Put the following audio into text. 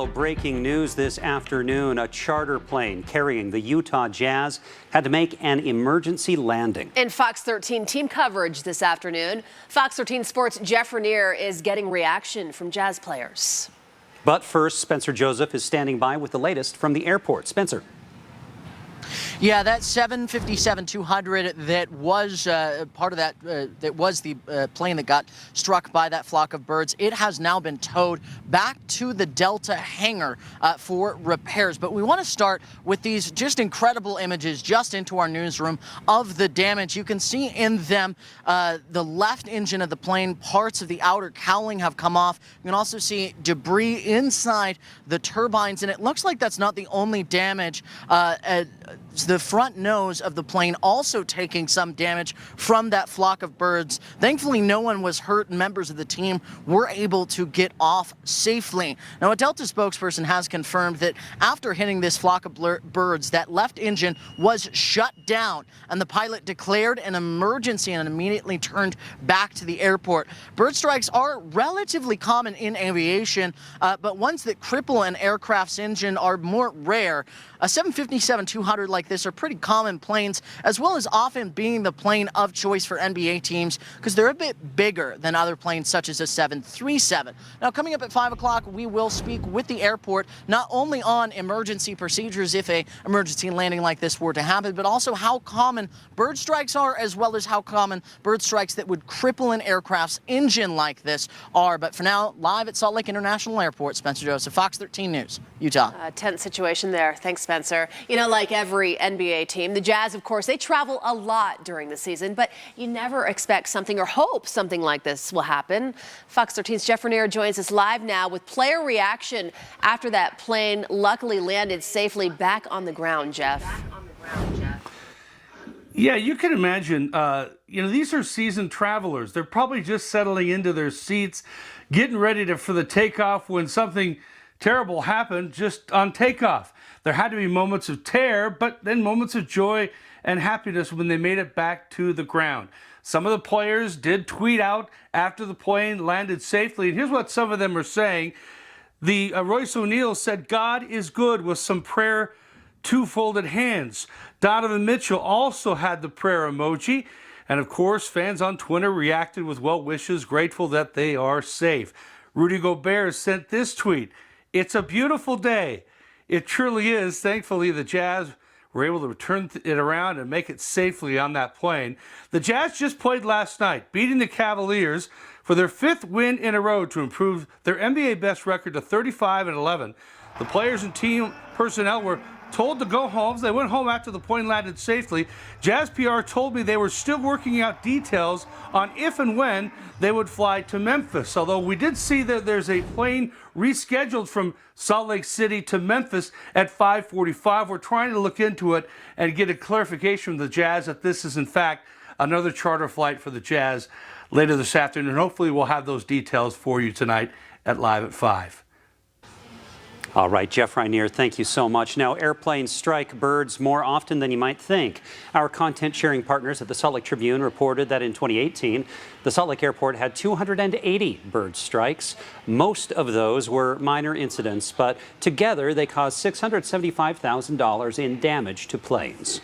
Breaking news this afternoon, a charter plane carrying the Utah Jazz had to make an emergency landing. In Fox 13 team coverage this afternoon, Fox 13 Sports' Jeff Raniere is getting reaction from Jazz players. But first, Spencer Joseph is standing by with the latest from the airport. Spencer. Yeah, that 757-200 that was part of that, that was the plane that got struck by that flock of birds. It has now been towed back to the Delta hangar for repairs. But we want to start with these just incredible images just into our newsroom of the damage. You can see in them the left engine of the plane, parts of the outer cowling have come off. You can also see debris inside the turbines, and it looks like that's not the only damage. The front nose of the plane also taking some damage from that flock of birds. Thankfully, no one was hurt and members of the team were able to get off safely. Now, a Delta spokesperson has confirmed that after hitting this flock of birds, that left engine was shut down and the pilot declared an emergency and immediately turned back to the airport. Bird strikes are relatively common in aviation, but ones that cripple an aircraft's engine are more rare. A 757-200 like this are pretty common planes, as well as often being the plane of choice for NBA teams because they're a bit bigger than other planes such as a 737. Now, coming up at 5 o'clock, we will speak with the airport not only on emergency procedures if a emergency landing like this were to happen, but also how common bird strikes are, as well as how common bird strikes that would cripple an aircraft's engine like this are. But for now, live at Salt Lake International Airport, Spencer Joseph, Fox 13 News, Utah. Tense situation there. Thanks, Spencer. You know, like every NBA team, the Jazz, of course, they travel a lot during the season, but you never expect something or hope something like this will happen. Fox 13's Jeff Raniere joins us live now with player reaction after that plane luckily landed safely back on the ground, Jeff. Yeah, you can imagine, these are seasoned travelers. They're probably just settling into their seats, getting ready for the takeoff when something terrible happened just on takeoff. There had to be moments of terror, but then moments of joy and happiness when they made it back to the ground. Some of the players did tweet out after the plane landed safely, and here's what some of them are saying. The Royce O'Neal said, "God is good," with some prayer, two-folded hands. Donovan Mitchell also had the prayer emoji. And of course, fans on Twitter reacted with well wishes, grateful that they are safe. Rudy Gobert sent this tweet: "It's a beautiful day. It truly is. Thankfully, the Jazz were able to turn it around and make it safely on that plane." The Jazz just played last night, beating the Cavaliers for their 5th win in a row to improve their NBA best record to 35-11. The players and team personnel were told to go home. They went home after the plane landed safely. Jazz PR told me they were still working out details on if and when they would fly to Memphis. Although we did see that there's a plane rescheduled from Salt Lake City to Memphis at 5:45. We're trying to look into it and get a clarification from the Jazz that this is in fact another charter flight for the Jazz later this afternoon. Hopefully we'll have those details for you tonight at Live at 5. All right, Jeff Raniere, thank you so much. Now, airplanes strike birds more often than you might think. Our content sharing partners at the Salt Lake Tribune reported that in 2018, the Salt Lake Airport had 280 bird strikes. Most of those were minor incidents, but together they caused $675,000 in damage to planes.